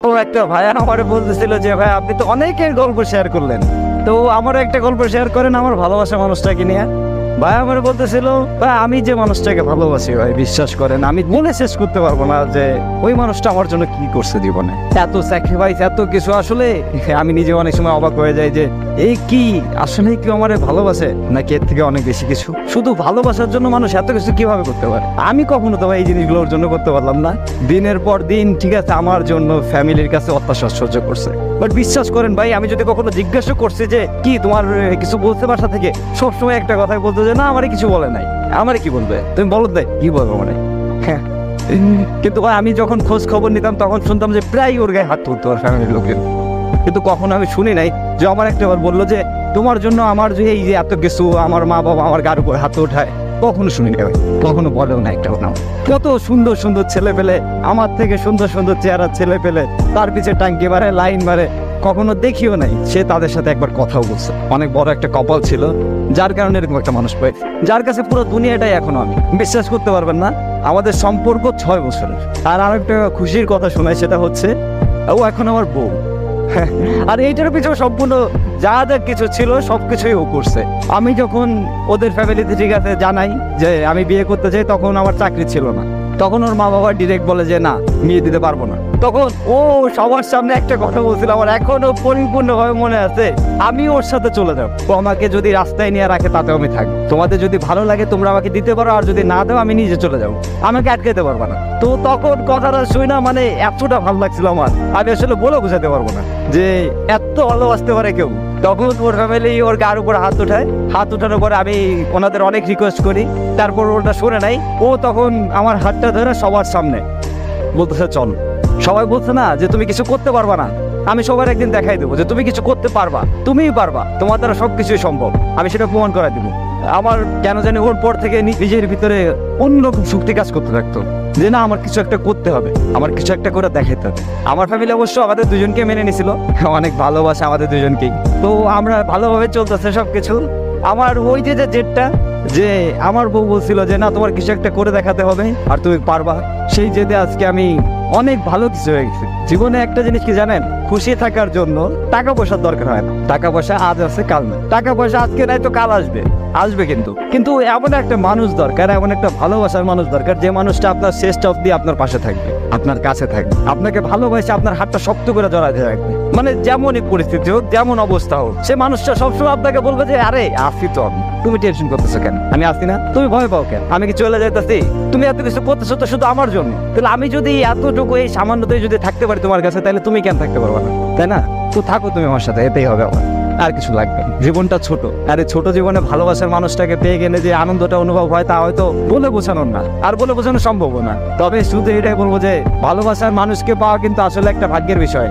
ও একটা ভাই আমার বলতেছিল যে ভাই আপনি তো অনেকের গল্প শেয়ার করলেন, তো আমারও একটা গল্প শেয়ার করেন আমার ভালোবাসা মানুষটাকে নিয়ে। ভাই আমার বলতেছিল ভাই আমি যে মানুষটাকে ভালোবাসি ভাই বিশ্বাস করেন আমি বলে শেষ করতে পারবো না যে ওই মানুষটা আমার জন্য কি করছে জীবনে, এত স্যাক্রিফাইস এত কিছু। আসলে আমি নিজে অনেক সময় অবাক হয়ে যাই যে এই কি আসলে কেউ আমার ভালোবাসে নাকি এর থেকে অনেক বেশি কিছু। শুধু ভালোবাসার জন্য মানুষ এত কিছু কিভাবে করতে পারে? আমি কখনো তো ভাই এই জিনিসগুলোর জন্য করতে পারলাম না। দিনের পর দিন ঠিক আছে আমার জন্য ফ্যামিলির কাছে অত্যাচার সহ্য করছে, বাট বিশ্বাস করেন ভাই আমি যদি কখনো জিজ্ঞাসা করছি যে কি তোমার কিছু বলতে বাসা থেকে, সবসময় একটা কথাই বলতো যে না আমারে কিছু বলে নাই। আমারে কি বলবে? তুমি বলো দেয় কি বলবো মানে। হ্যাঁ, কিন্তু ভাই আমি যখন খোঁজ খবর নিতাম তখন শুনতাম যে প্রায় ওর গায়ে হাত তুলতো ওর ফ্যামিলির লোকের, কিন্তু কখনো আমি শুনি নাই যে আমার একটা বার বললো যে তোমার জন্য আমার যে এই যে এত কিছু আমার মা বাবা আমার গার উপর হাত ওঠায়, কখনো শুনি নাই ভাই, কখনো বলেও না একটা নাম। কত সুন্দর সুন্দর ছেলে পেলে, আমার থেকে সুন্দর সুন্দর চেহারা ছেলে পেলে তার পিছে টাঙ্কি মারে লাইন মারে, কখনো দেখিও নাই সে তাদের সাথে একবার কথাও বলছে। অনেক বড় একটা কপাল ছিল যার কারণে এরকম একটা মানুষ পাই, যার কাছে পুরো দুনিয়াটাই এখনো। আমি বিশ্বাস করতে পারবেন না আমাদের সম্পর্ক 6 বছরের। আর আরেকটা খুশির কথা শোনাই, সেটা হচ্ছে ও এখন আমার বউ। আর এইটার পিছনে সম্পূর্ণ যা যা কিছু ছিল সবকিছুই ও করছে। আমি যখন ওদের ফ্যামিলিতে ঠিক আছে জানাই যে আমি বিয়ে করতে চাই, তখন আমার চাকরি ছিল না, তখন ওর মা বাবা ডিরেক্ট বলে যে না বিয়ে দিতে পারবো না। তখন ও সবার সামনে একটা কথা বলছিল আমার এখনো পরিপূর্ণভাবে মনে আছে, আমি ওর সাথে চলে যাবো, ও আমাকে যদি রাস্তায় নিয়ে রাখে তাতেও আমি থাকবো, তোমাদের যদি ভালো লাগে তোমরা আমাকে দিতে পারো, আর যদি না দাও আমি নিজে চলে যাবো, আমাকে আটকাতে পারবো না। তো তখন কথাটা শুই না মানে এতটা ভালো লাগছিল আমার, আমি আসলে বলে বোঝাতে পারবো না যে এত ভালোবাসতে পারে কেউ। তখন ওর ফ্যামিলি ওর গার উপর হাত উঠায়, হাত উঠানোর পরে আমি ওনাদের অনেক রিকোয়েস্ট করি, তারপর ওটা শুনে নাই। ও তখন আমার হাতটা ধরে সবার সামনে বলতেছে চল। সবাই বলছে না যে তুমি কিছু করতে পারবা না, আমি সবার একদিন দেখাই দেবো যে তুমি কিছু করতে পারবা, তুমিই পারবা, তোমার দ্বারা সবকিছুই সম্ভব, আমি সেটা প্রমাণ করাই দেবো। আমার কেন জানি ওর পর থেকে নিজের ভিতরে অন্যরকম শক্তি কাজ করতে থাকতো যে না আমার কিছু একটা করতে হবে, আমার কিছু একটা করে দেখাইতে হবে। আমার ফ্যামিলি অবশ্য আমাদের দুজনকে মেনে নিছিল, অনেক ভালোবাসা আমাদের দুজনকেই, তো আমরা ভালোভাবে চলতেছে সবকিছু। আমার ওই যে জেদটা যে আমার বউ বলছিল যে না তোমার কিছু একটা করে দেখাতে হবে আর তুমি পারবা, সেই জেদে আজকে আমি অনেক ভালো কিছু হয়ে গেছে জীবনে। একটা জিনিস কি জানেন, খুশি থাকার জন্য টাকা পয়সার দরকার হয় না। টাকা পয়সা আজ আছে কাল না, টাকা পয়সা আজকে নাই তো কাল আসবে, আসবে কিন্তু এমন একটা মানুষ দরকার, এমন একটা ভালোবাসার মানুষ দরকার যে মানুষটা আপনার শেষটা অব্দি আপনার পাশে থাকবে, আপনার কাছে থাকবে, আপনাকে ভালোবাসে, আপনার হাতটা শক্ত করে জড়াতে রাখবে। মানে যেমনই পরিস্থিতি হোক যেমন অবস্থা হোক, সে মানুষটা সবসময় আপনাকে বলবে যে আরে আসি তো আমি, তুমি টেনশন করতেছো কেন, আমি আসি না, তুমি ভয় পাও কেন, আমি কি চলে যাইতেছি, তুমি এত কিছু করতেছো তো শুধু আমার জন্য, তাহলে আমি যদি এতটুকু এই সামান্যতেই যদি থাকতে পারি তোমার কাছে, তাহলে তুমি কেন থাকতে পারবে না, তাই না? তো থাকো তুমি আমার সাথে, এটাই হবে আমার, আর কিছু লাগবে না। জীবনটা ছোট, আর এই ছোট জীবনে ভালোবাসার মানুষটাকে পেয়ে গেলে যে আনন্দটা অনুভব হয় তা হয়তো বলে বোঝানোর না, আর বলে বোঝানো সম্ভব না। তবে শুধু এটাই বলবো যে ভালোবাসার মানুষকে পাওয়া কিন্তু আসলে একটা ভাগ্যের বিষয়।